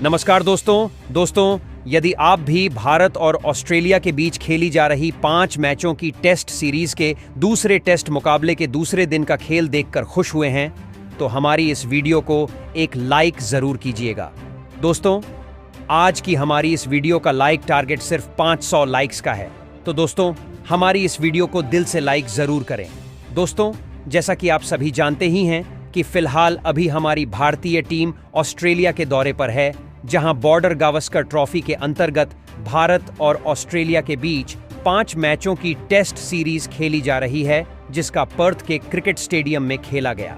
नमस्कार दोस्तों, यदि आप भी भारत और ऑस्ट्रेलिया के बीच खेली जा रही 5 मैचों की टेस्ट सीरीज के दूसरे टेस्ट मुकाबले के दूसरे दिन का खेल देखकर खुश हुए हैं, तो हमारी इस वीडियो को एक लाइक जरूर कीजिएगा। दोस्तों, आज की हमारी इस वीडियो का लाइक टारगेट सिर्फ 500 लाइक्स का है, तो दोस्तों हमारी इस वीडियो को दिल से लाइक जरूर करें। दोस्तों, जैसा कि आप सभी जानते ही हैं कि फिलहाल अभी हमारी भारतीय टीम ऑस्ट्रेलिया के दौरे पर है, जहां बॉर्डर गावस्कर ट्रॉफी के अंतर्गत भारत और ऑस्ट्रेलिया के बीच 5 मैचों की टेस्ट सीरीज खेली जा रही है, जिसका पर्थ के क्रिकेट स्टेडियम में खेला गया।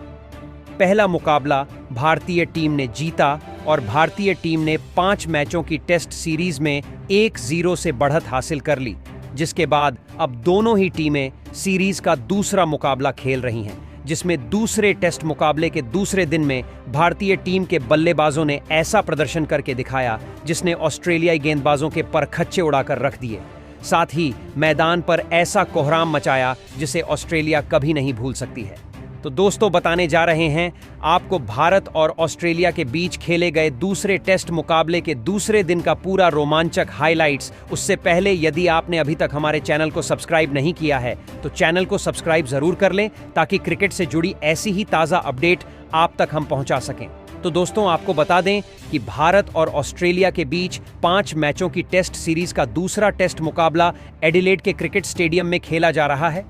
पहला मुकाबला भारतीय टीम ने जीता और भारतीय टीम ने 5 मैचों की टेस्ट सीरीज में 1-0 से बढ़त हासिल कर ली, जिसके बाद अब दोनों ही टीमें सीरीज का दूसरा मुकाबला खेल रही हैं, जिसमें दूसरे टेस्ट मुकाबले के दूसरे दिन में भारतीय टीम के बल्लेबाजों ने ऐसा प्रदर्शन करके दिखाया जिसने ऑस्ट्रेलियाई गेंदबाजों के परखच्चे उड़ाकर रख दिए। साथ ही मैदान पर ऐसा कोहराम मचाया जिसे ऑस्ट्रेलिया कभी नहीं भूल सकती है। तो दोस्तों, बताने जा रहे हैं आपको भारत और ऑस्ट्रेलिया के बीच खेले गए दूसरे टेस्ट मुकाबले के दूसरे दिन का पूरा रोमांचक हाइलाइट्स। उससे पहले यदि आपने अभी तक हमारे चैनल को सब्सक्राइब नहीं किया है तो चैनल को सब्सक्राइब जरूर कर लें, ताकि क्रिकेट से जुड़ी ऐसी ही ताज़ा अपडेट आप तक हम पहुंचा सकें। तो दोस्तों, आपको बता दें कि भारत और ऑस्ट्रेलिया के बीच 5 मैचों की टेस्ट सीरीज का दूसरा टेस्ट मुकाबला एडिलेड के क्रिकेट स्टेडियम में खेला जा रहा है,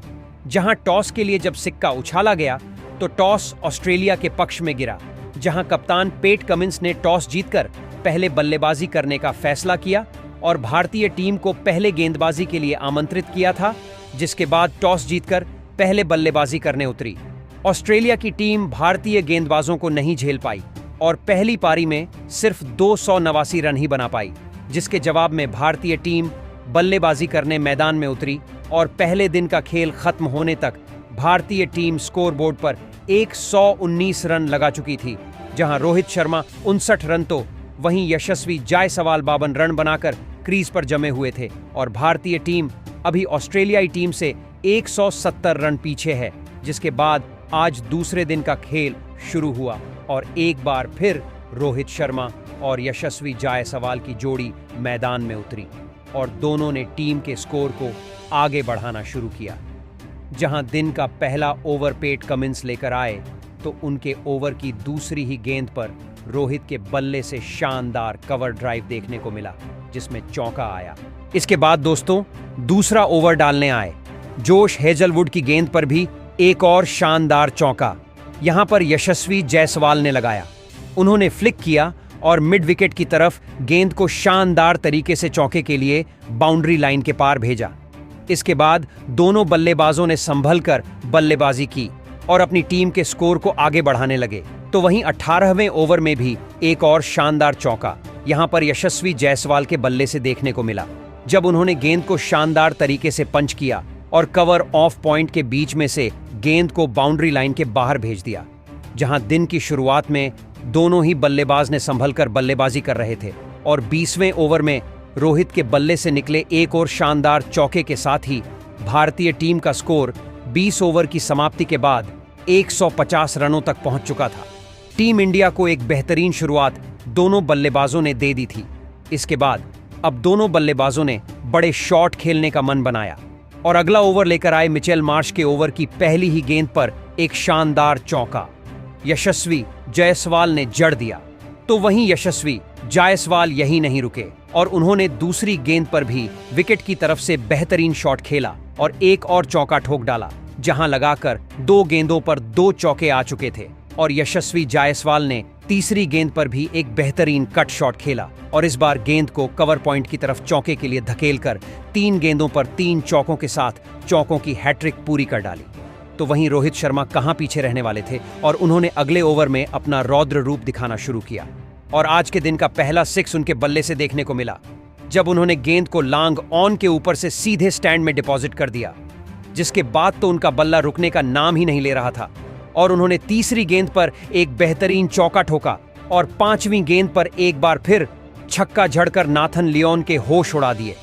जहां टॉस के लिए जब सिक्का उछाला गया तो टॉस ऑस्ट्रेलिया के पक्ष में गिरा, जहां कप्तान पेट कमिंस ने टॉस जीतकर पहले बल्लेबाजी करने का फैसला किया और भारतीय टीम को पहले गेंदबाजी के लिए आमंत्रित किया था, जिसके बाद टॉस जीतकर पहले बल्लेबाजी करने उतरी। ऑस्ट्रेलिया की टीम भारतीय गेंदबाजों को नहीं झेल पाई और पहली पारी में सिर्फ 289 रन ही बना पाई, जिसके जवाब में भारतीय टीम बल्लेबाजी करने मैदान में उतरी और पहले दिन का खेल खत्म होने तक भारतीय टीम स्कोरबोर्ड पर 119 रन लगा चुकी थी, जहां रोहित शर्मा 59 रन तो वहीं यशस्वी जायसवाल 52 रन बनाकर क्रीज पर जमे हुए थे और भारतीय टीम अभी ऑस्ट्रेलियाई टीम से 170 रन पीछे है। जिसके बाद आज दूसरे दिन का खेल शुरू हुआ और एक बार फिर रोहित शर्मा और यशस्वी जायसवाल की जोड़ी मैदान में उतरी और दोनों ने टीम के स्कोर को आगे बढ़ाना शुरू किया। जहां दिन का पहला ओवर पेट कमिंस लेकर आए तो उनके ओवर की दूसरी ही गेंद पर रोहित के बल्ले से शानदार कवर ड्राइव देखने को मिला, जिसमें चौका आया। इसके बाद दोस्तों दूसरा ओवर डालने आए जोश हेजलवुड की गेंद पर भी एक और शानदार चौका यहां पर यशस्वी जायसवाल ने लगाया। उन्होंने फ्लिक किया और मिड विकेट की तरफ गेंद को शानदार तरीके से चौके के लिए बाउंड्री लाइन के पार भेजा। इसके बाद दोनों बल्लेबाजों ने संभल कर बल्लेबाजी की और अपनी टीम के स्कोर को आगे बढ़ाने लगे। तो वहीं 18वें ओवर में भी एक और शानदार चौका यहां पर यशस्वी जायसवाल के बल्ले से देखने को मिला, जब उन्होंने गेंद को शानदार तरीके से पंच किया और कवर ऑफ पॉइंट के बीच में से गेंद को बाउंड्री लाइन के बाहर भेज दिया। जहां दिन की शुरुआत में दोनों ही बल्लेबाज ने संभल कर बल्लेबाजी कर रहे थे और 20वें ओवर में रोहित के बल्ले से निकले एक और शानदार चौके के साथ ही भारतीय टीम का स्कोर 20 ओवर की समाप्ति के बाद 150 रनों तक पहुंच चुका था। टीम इंडिया को एक बेहतरीन शुरुआत दोनों बल्लेबाजों ने दे दी थी। इसके बाद अब दोनों बल्लेबाजों ने बड़े शॉट खेलने का मन बनाया और अगला ओवर लेकर आए मिचेल मार्श के ओवर की पहली ही गेंद पर एक शानदार चौका यशस्वी जायसवाल ने जड़ दिया। तो वहीं यशस्वी जायसवाल यही नहीं रुके और उन्होंने दूसरी गेंद पर भी विकेट की तरफ से बेहतरीन शॉट खेला और एक और चौका ठोक डाला, जहां लगाकर 2 गेंदों पर 2 चौके आ चुके थे और यशस्वी जायसवाल ने तीसरी गेंद पर भी एक बेहतरीन कट शॉट खेला और इस बार गेंद को कवर पॉइंट की तरफ चौके के लिए धकेलकर 3 गेंदों पर 3 चौकों के साथ चौकों की हैट्रिक पूरी कर डाली। तो वहीं रोहित शर्मा कहां पीछे रहने वाले थे और उन्होंने अगले ओवर में अपना रौद्र रूप दिखाना शुरू किया और आज के दिन का पहला 6 उनके बल्ले से देखने को मिला, जब उन्होंने गेंद को लॉन्ग ऑन के ऊपर से सीधे स्टैंड में डिपॉजिट कर दिया, जिसके बाद तो उनका बल्ला रुकने का नाम ही नहीं ले रहा था और उन्होंने तीसरी गेंद पर एक बेहतरीन चौका ठोका और 5वीं गेंद पर एक बार फिर छक्का झड़कर नाथन लियोन के होश उड़ा दिए।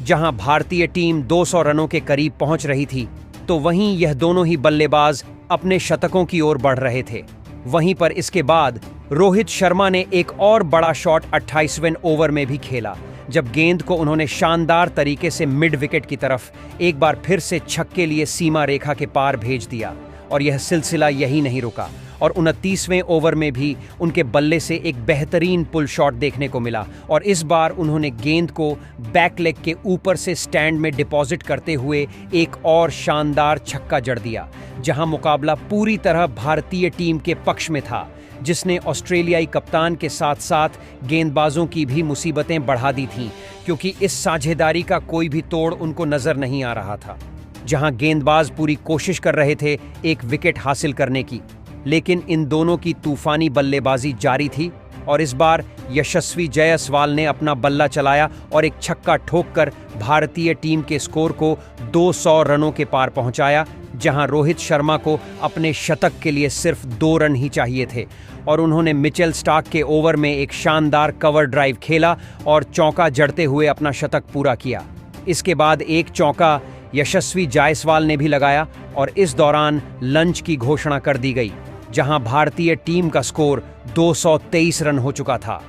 जहां भारतीय टीम 200 रनों के करीब पहुंच रही थी, तो वहीं यह दोनों ही बल्लेबाज अपने शतकों की ओर बढ़ रहे थे वहीं पर इसके बाद रोहित शर्मा ने एक और बड़ा शॉट 28वें ओवर में भी खेला, जब गेंद को उन्होंने शानदार तरीके से मिड विकेट की तरफ एक बार फिर से छक्के लिए सीमा रेखा के पार भेज दिया। और यह सिलसिला यही नहीं रुका और 29वें ओवर में भी उनके बल्ले से एक बेहतरीन पुल शॉट देखने को मिला और इस बार उन्होंने गेंद को बैक लेग के ऊपर से स्टैंड में डिपॉजिट करते हुए एक और शानदार छक्का जड़ दिया, जहां मुकाबला पूरी तरह भारतीय टीम के पक्ष में था, जिसने ऑस्ट्रेलियाई कप्तान के साथ साथ गेंदबाजों की भी मुसीबतें बढ़ा दी थीं, क्योंकि इस साझेदारी का कोई भी तोड़ उनको नजर नहीं आ रहा था। जहां गेंदबाज पूरी कोशिश कर रहे थे एक विकेट हासिल करने की, लेकिन इन दोनों की तूफानी बल्लेबाजी जारी थी और इस बार यशस्वी जायसवाल ने अपना बल्ला चलाया और एक छक्का ठोककर भारतीय टीम के स्कोर को 200 रनों के पार पहुंचाया, जहां रोहित शर्मा को अपने शतक के लिए सिर्फ 2 रन ही चाहिए थे और उन्होंने मिचेल स्टार्क के ओवर में एक शानदार कवर ड्राइव खेला और चौका जड़ते हुए अपना शतक पूरा किया। इसके बाद एक चौका यशस्वी जायसवाल ने भी लगाया और इस दौरान लंच की घोषणा कर दी गई, जहां भारतीय टीम का स्कोर 223 रन हो चुका था।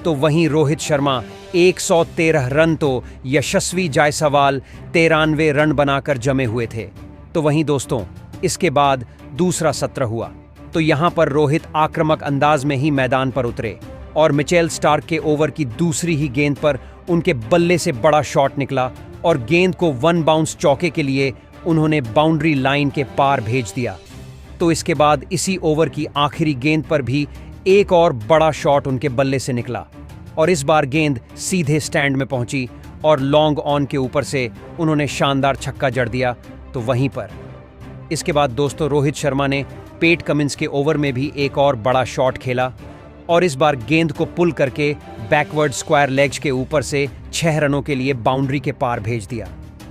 तो वहीं रोहित शर्मा 113 रन तो यशस्वी जायसवाल 93 रन बनाकर जमे हुए थे। तो वहीं दोस्तों, इसके बाद दूसरा सत्र हुआ तो यहां पर रोहित आक्रामक अंदाज में ही मैदान पर उतरे और मिचेल स्टार्क के ओवर की दूसरी ही गेंद पर उनके बल्ले से बड़ा शॉट निकला और गेंद को 1 बाउंस चौके के लिए उन्होंने बाउंड्री लाइन के पार भेज दिया। तो इसके बाद इसी ओवर की आखिरी गेंद पर भी एक और बड़ा शॉट उनके बल्ले से निकला और इस बार गेंद सीधे स्टैंड में पहुंची और लॉन्ग ऑन के ऊपर से उन्होंने शानदार छक्का जड़ दिया। तो वहीं पर इसके बाद दोस्तों, रोहित शर्मा ने पेट कमिंस के ओवर में भी एक और बड़ा शॉट खेला और इस बार गेंद को पुल करके बैकवर्ड स्क्वायर लेग्स के ऊपर से 6 रनों के लिए बाउंड्री के पार भेज दिया।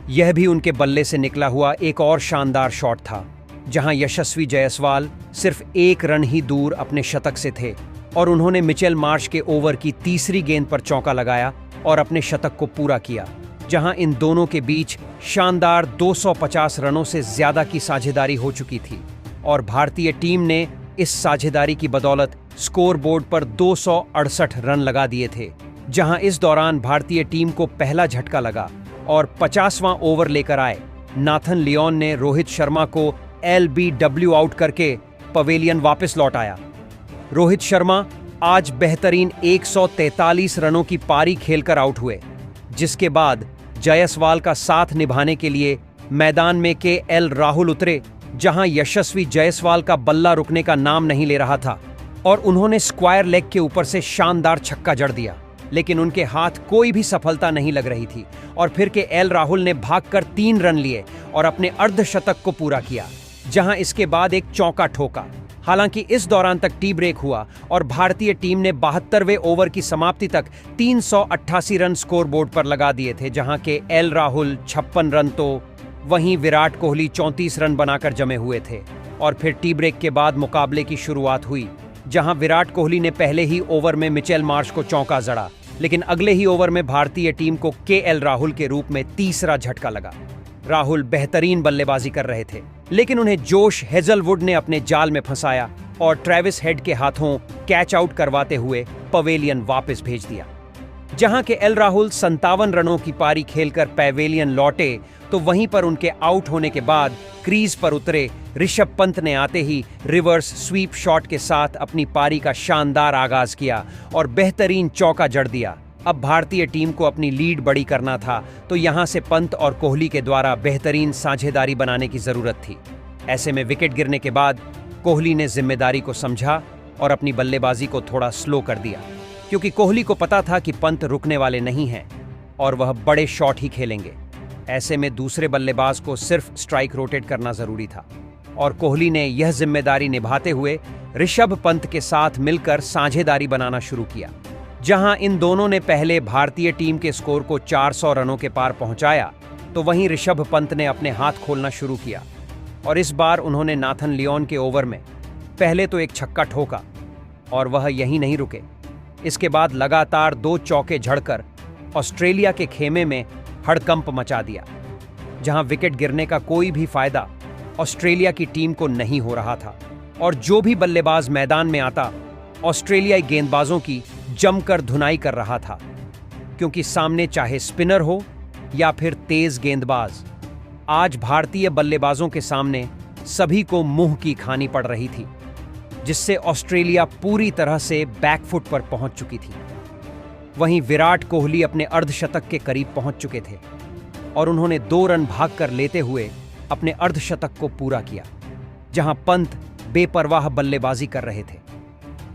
यह भी उनके बल्ले से निकला हुआ एक और शानदार शॉट था, जहां यशस्वी जायसवाल सिर्फ 1 रन ही दूर अपने शतक से थे और उन्होंने मिचेल मार्श के ओवर की तीसरी गेंद पर चौका लगाया और अपने शतक को पूरा किया, जहां इन दोनों के बीच शानदार 250 रनों से ज्यादा की साझेदारी हो चुकी थी और भारतीय टीम ने इस साझेदारी की बदौलत स्कोर बोर्ड पर 268 रन लगा दिए थे, जहां इस दौरान भारतीय टीम को पहला झटका लगा और 50वां ओवर लेकर आए नाथन लियोन ने रोहित शर्मा को LBW आउट करके पवेलियन वापस लौट आया। रोहित शर्मा आज बेहतरीन 143 रनों की पारी खेलकर आउट हुए, जिसके बाद जायसवाल का साथ निभाने के लिए मैदान में KL राहुल उतरे, जहां यशस्वी जायसवाल का बल्ला रुकने का नाम नहीं ले रहा था और उन्होंने स्क्वायर लेग के ऊपर से शानदार छक्का जड़ दिया, लेकिन उनके हाथ कोई भी सफलता नहीं लग रही थी और फिर KL राहुल ने भागकर 3 रन लिए और अपने अर्धशतक को पूरा किया, जहां इसके बाद एक चौका ठोका। हालांकि इस दौरान तक टी ब्रेक हुआ और भारतीय टीम ने 72वें ओवर की समाप्ति तक 388 रन स्कोर बोर्ड पर लगा दिए थे, जहां KL राहुल 56 रन तो वहीं विराट कोहली 34 रन बनाकर जमे हुए थे। और फिर टी ब्रेक के बाद मुकाबले की शुरुआत हुई, जहां विराट कोहली ने पहले ही ओवर में मिचेल मार्श को चौका जड़ा, लेकिन अगले ही ओवर में भारतीय टीम को KL राहुल के रूप में तीसरा झटका लगा। राहुल बेहतरीन बल्लेबाजी कर रहे थे, लेकिन उन्हें जोश हेजलवुड ने अपने जाल में फंसाया और ट्रेविस हेड के हाथों कैच आउट करवाते हुए पवेलियन वापस भेज दिया। जहां KL राहुल 57 रनों की पारी खेलकर पवेलियन लौटे, तो वहीं पर उनके आउट होने के बाद क्रीज पर उतरे ऋषभ पंत ने आते ही रिवर्स स्वीप शॉट के साथ अपनी पारी का शानदार आगाज किया और बेहतरीन चौका जड़ दिया। अब भारतीय टीम को अपनी लीड बड़ी करना था, तो यहां से पंत और कोहली के द्वारा बेहतरीन साझेदारी बनाने की जरूरत थी। ऐसे में विकेट गिरने के बाद कोहली ने जिम्मेदारी को समझा और अपनी बल्लेबाजी को थोड़ा स्लो कर दिया, क्योंकि कोहली को पता था कि पंत रुकने वाले नहीं हैं और वह बड़े शॉट ही खेलेंगे। ऐसे में दूसरे बल्लेबाज को सिर्फ स्ट्राइक रोटेट करना जरूरी था और कोहली ने यह जिम्मेदारी निभाते हुए ऋषभ पंत के साथ मिलकर साझेदारी बनाना शुरू किया, जहां इन दोनों ने पहले भारतीय टीम के स्कोर को 400 रनों के पार पहुंचाया, तो वहीं ऋषभ पंत ने अपने हाथ खोलना शुरू किया और इस बार उन्होंने नाथन लियोन के ओवर में पहले तो एक छक्का ठोका और वह यहीं नहीं रुके। इसके बाद लगातार 2 चौके झड़कर ऑस्ट्रेलिया के खेमे में हड़कंप मचा दिया, जहां विकेट गिरने का कोई भी फायदा ऑस्ट्रेलिया की टीम को नहीं हो रहा था और जो भी बल्लेबाज मैदान में आता, ऑस्ट्रेलियाई गेंदबाजों की जमकर धुनाई कर रहा था, क्योंकि सामने चाहे स्पिनर हो या फिर तेज गेंदबाज, आज भारतीय बल्लेबाजों के सामने सभी को मुंह की खानी पड़ रही थी, जिससे ऑस्ट्रेलिया पूरी तरह से बैकफुट पर पहुंच चुकी थी। वहीं विराट कोहली अपने अर्धशतक के करीब पहुंच चुके थे और उन्होंने 2 रन भागकर लेते हुए अपने अर्धशतक को पूरा किया, जहां पंत बेपरवाह बल्लेबाजी कर रहे थे।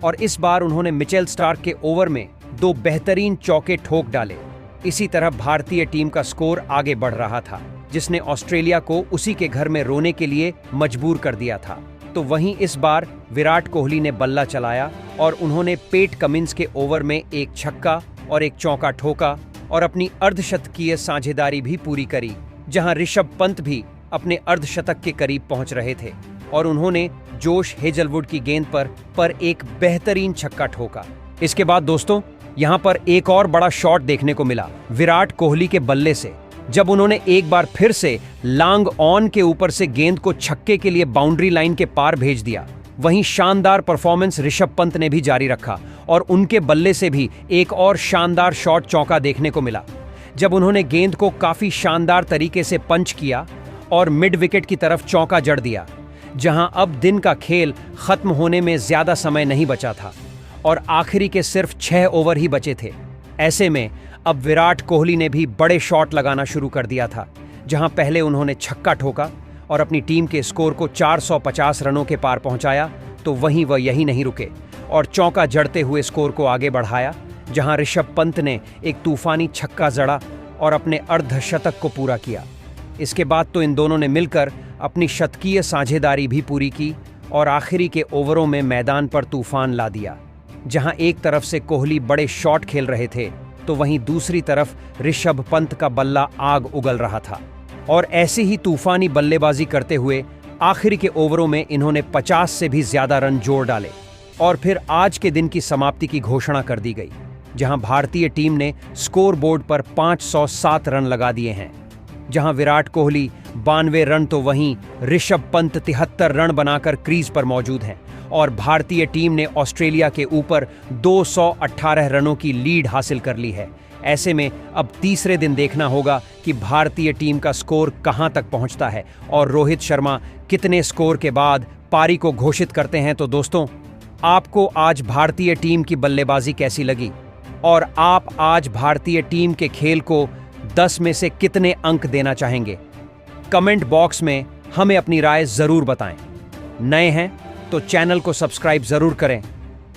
और इस बार उन्होंने मिचेल स्टार्क के ओवर में 2 बेहतरीन चौके ठोक डाले। इसी तरह भारतीय टीम का स्कोर आगे बढ़ रहा था, जिसने ऑस्ट्रेलिया को उसी के घर में रोने के लिए मजबूर कर दिया था। तो वहीं इस बार विराट कोहली ने बल्ला चलाया और उन्होंने पेट कमिंस के ओवर में 1 छक्का और 1 चौका ठोका और अपनी अर्धशतकीय साझेदारी भी पूरी करी, जहां ऋषभ पंत भी अपने अर्धशतक के करीब पहुंच रहे थे और उन्होंने जोश हेजलवुड की गेंद पर एक बेहतरीन छक्का ठोका। इसके बाद दोस्तों, यहां पर एक और बड़ा शॉट देखने को मिला विराट कोहली के बल्ले से, जब उन्होंने एक बार फिर से लॉन्ग ऑन के ऊपर से गेंद को छक्के के लिए बाउंड्री लाइन के पार भेज दिया। वहीं शानदार परफॉर्मेंस ऋषभ पंत ने भी जारी रखा और उनके बल्ले से भी एक और शानदार शॉट चौका देखने को मिला, जब उन्होंने गेंद को काफी शानदार तरीके से पंच किया और मिड विकेट की तरफ चौका जड़ दिया, जहां अब दिन का खेल खत्म होने में ज्यादा समय नहीं बचा था और आखिरी के सिर्फ 6 ओवर ही बचे थे। ऐसे में अब विराट कोहली ने भी बड़े शॉट लगाना शुरू कर दिया था, जहां पहले उन्होंने छक्का ठोका और अपनी टीम के स्कोर को 450 रनों के पार पहुंचाया, तो वहीं वह यही नहीं रुके और चौका जड़ते हुए स्कोर को आगे बढ़ाया, जहां ऋषभ पंत ने एक तूफानी छक्का जड़ा और अपने अर्धशतक को पूरा किया। इसके बाद तो इन दोनों ने मिलकर अपनी शतकीय साझेदारी भी पूरी की और आखिरी के ओवरों में मैदान पर तूफान ला दिया, जहां एक तरफ से कोहली बड़े शॉट खेल रहे थे, तो वहीं दूसरी तरफ ऋषभ पंत का बल्ला आग उगल रहा था। और ऐसे ही तूफानी बल्लेबाजी करते हुए आखिरी के ओवरों में इन्होंने 50 से भी ज्यादा रन जोड़ डाले और फिर आज के दिन की समाप्ति की घोषणा कर दी गई, जहां भारतीय टीम ने स्कोर बोर्ड पर 507 रन लगा दिए हैं, जहां विराट कोहली 92 रन, तो वहीं ऋषभ पंत 73 रन बनाकर क्रीज पर मौजूद हैं और भारतीय टीम ने ऑस्ट्रेलिया के ऊपर 218 रनों की लीड हासिल कर ली है। ऐसे में अब तीसरे दिन देखना होगा कि भारतीय टीम का स्कोर कहां तक पहुंचता है और रोहित शर्मा कितने स्कोर के बाद पारी को घोषित करते हैं। तो दोस्तों, आपको आज भारतीय टीम की बल्लेबाजी कैसी लगी और आप आज भारतीय टीम के खेल को 10 में से कितने अंक देना चाहेंगे? कमेंट बॉक्स में हमें अपनी राय जरूर बताएं। नए हैं तो चैनल को सब्सक्राइब जरूर करें।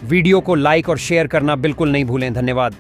वीडियो को लाइक और शेयर करना बिल्कुल नहीं भूलें। धन्यवाद।